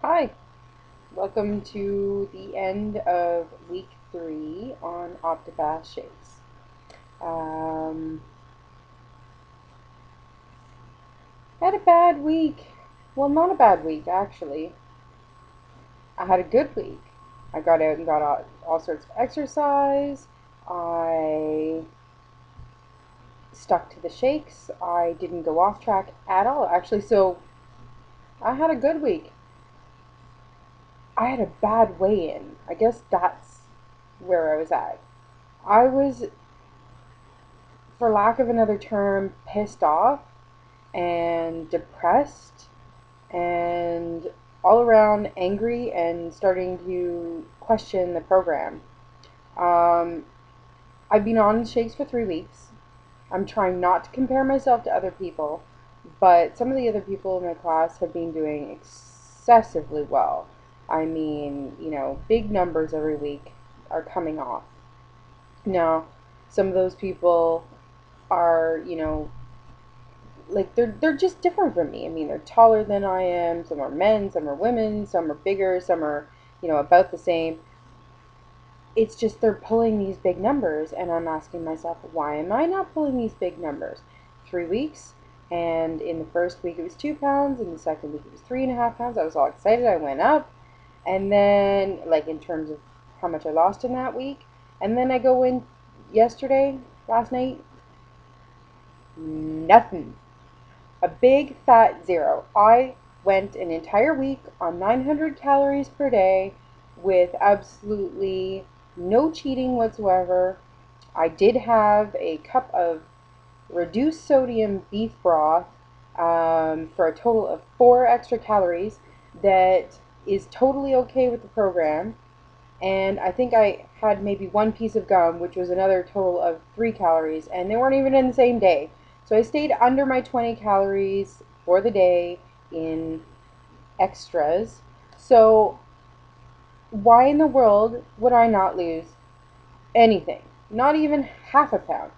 Hi, welcome to the end of week 3 on Optifast shakes. Um, Had a bad week. Well, not a bad week, actually. I had a good week. I got out and got all sorts of exercise. I stuck to the shakes. I didn't go off track at all, actually, so I had a good week. I had a bad weigh in. I guess that's where I was at. I was, for lack of another term, pissed off and depressed and all around angry and starting to question the program. Um, I've been on shakes for 3 weeks. I'm trying not to compare myself to other people, but some of the other people in my class have been doing excessively well. I mean, big numbers every week are coming off. Now, some of those people are, like they're just different from me. I mean, they're taller than I am. Some are men, some are women, some are bigger, some are, about the same. It's just they're pulling these big numbers, and I'm asking myself, why am I not pulling these big numbers? 3 weeks, and in the first week it was 2 pounds, in the second week it was 3.5 pounds. I was all excited. I went up, and then like in terms of how much I lost in that week, and then I go in last night, nothing. A big fat zero. I went an entire week on 900 calories per day with absolutely no cheating whatsoever. I did have a cup of reduced sodium beef broth for a total of 4 extra calories that is totally okay with the program. And I think I had maybe one piece of gum, which was another total of 3 calories, and they weren't even in the same day. So I stayed under my 20 calories for the day in extras. So why in the world would I not lose anything? Not even half a pound.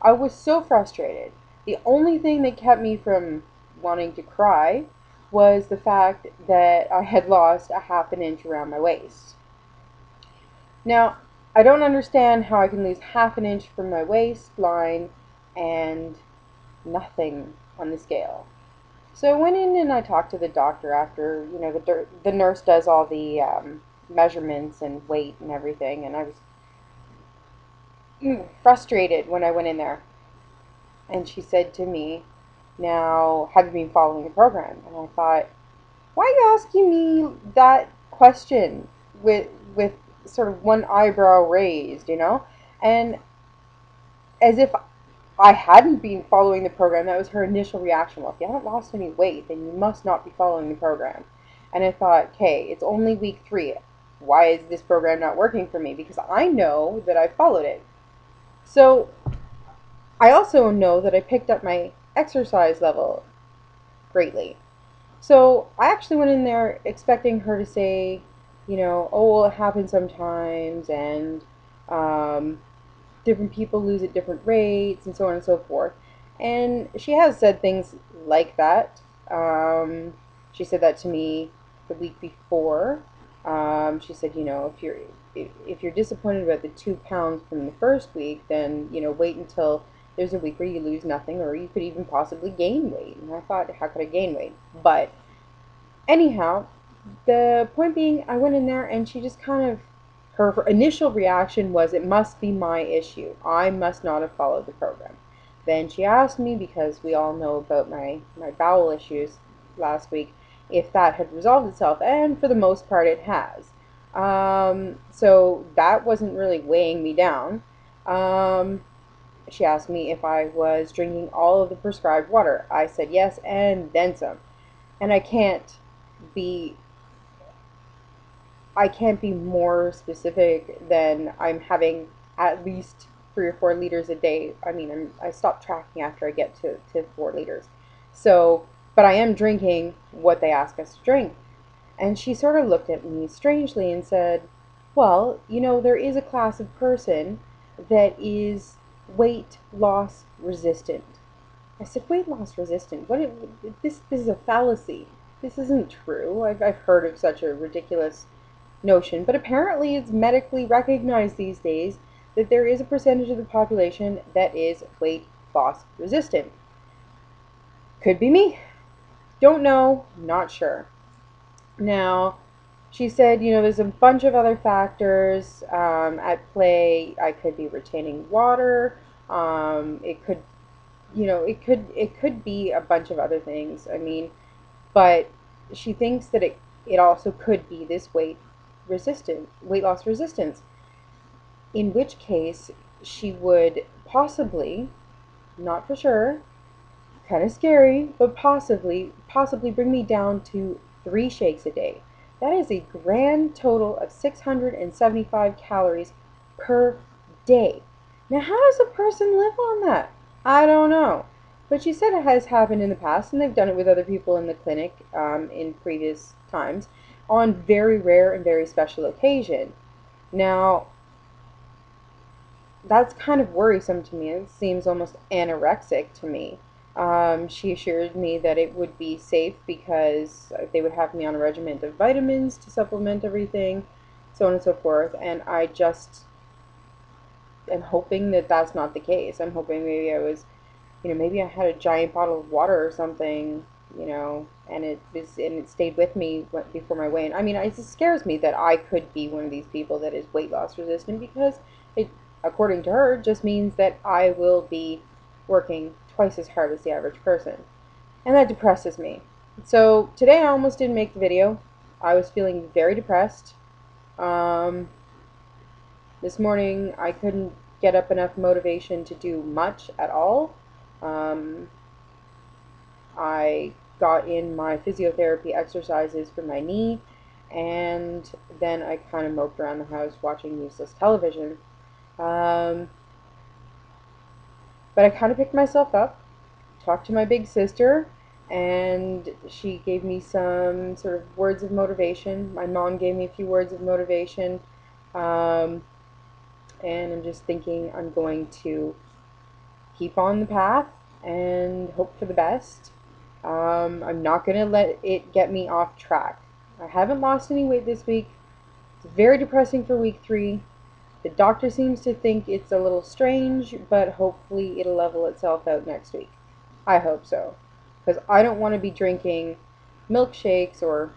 I was so frustrated. The only thing that kept me from wanting to cry was the fact that I had lost a half an inch around my waist. Now, I don't understand how I can lose half an inch from my waistline and nothing on the scale. So I went in and I talked to the doctor after, the nurse does all the measurements and weight and everything, and I was frustrated when I went in there. And she said to me, now, have you been following the program? And I thought, why are you asking me that question with sort of one eyebrow raised, And as if I hadn't been following the program. That was her initial reaction. Well, if you haven't lost any weight, then you must not be following the program. And I thought, okay, it's only week 3. Why is this program not working for me? Because I know that I followed it. So I also know that I picked up my exercise level greatly. So I actually went in there expecting her to say, oh, well, it happens sometimes, and um, different people lose at different rates, and so on and so forth. And she has said things like that. She said that to me the week before. She said, if you're disappointed about the 2 pounds from the first week, then wait until there's a week where you lose nothing, or you could even possibly gain weight. And I thought, how could I gain weight? But anyhow, the point being, I went in there and she just kind of, her initial reaction was, it must be my issue. I must not have followed the program. Then she asked me, because we all know about my bowel issues last week, if that had resolved itself, and for the most part it has. So that wasn't really weighing me down. She asked me if I was drinking all of the prescribed water. I said yes, and then some. And be I can't be more specific than I'm having at least 3 or 4 liters a day. I mean, I stop tracking after I get to 4 liters. So, but I am drinking what they ask us to drink. And she sort of looked at me strangely and said, well, there is a class of person that is weight loss resistant. I said, weight loss resistant? This is a fallacy. this isn't true. I've heard of such a ridiculous notion, but apparently it's medically recognized these days that there is a percentage of the population that is weight loss resistant. Could be me. Don't know. Not sure. Now, she said, there's a bunch of other factors at play. I could be retaining water. It could, it could be a bunch of other things. I mean, but she thinks that it also could be this weight loss resistance, in which case she would possibly, not for sure, kind of scary, but possibly bring me down to 3 shakes a day. That is a grand total of 675 calories per day. Now, how does a person live on that? I don't know. But she said it has happened in the past, and they've done it with other people in the clinic in previous times on very rare and very special occasion. Now, that's kind of worrisome to me. It seems almost anorexic to me. She assured me that it would be safe because they would have me on a regimen of vitamins to supplement everything, so on and so forth. And I just am hoping that that's not the case. I'm hoping maybe I had a giant bottle of water or something, and it stayed with me before my weigh-in. I mean, it just scares me that I could be one of these people that is weight loss resistant, because it, according to her, just means that I will be working twice as hard as the average person, and that depresses me. So today I almost didn't make the video. I was feeling very depressed. This morning I couldn't get up enough motivation to do much at all. I got in my physiotherapy exercises for my knee, and then I kind of moped around the house watching useless television. But I kind of picked myself up, talked to my big sister, and she gave me some sort of words of motivation. My mom gave me a few words of motivation, and I'm just thinking I'm going to keep on the path and hope for the best. I'm not going to let it get me off track. I haven't lost any weight this week. It's very depressing for week 3. The doctor seems to think it's a little strange, but hopefully it'll level itself out next week. I hope so. Because I don't want to be drinking milkshakes or,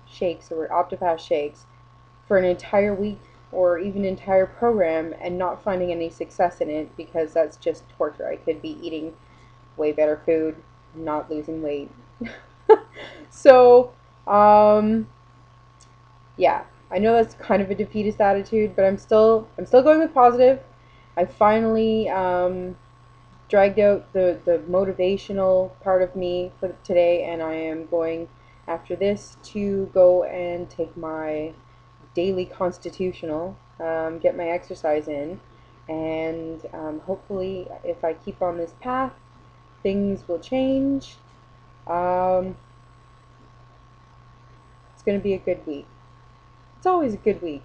shakes or Optifast shakes for an entire week or even an entire program and not finding any success in it, because that's just torture. I could be eating way better food, not losing weight. So, yeah, I know that's kind of a defeatist attitude, but I'm still going with positive. I finally dragged out the motivational part of me for today, and I am going after this to go and take my daily constitutional, get my exercise in, and hopefully if I keep on this path, things will change. It's going to be a good week. It's always a good week.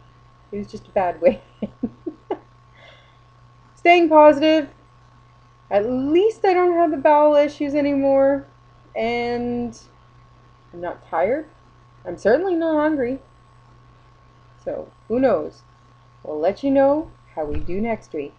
It was just a bad week. Staying positive. At least I don't have the bowel issues anymore, and I'm not tired. I'm certainly not hungry. So, who knows? We'll let you know how we do next week.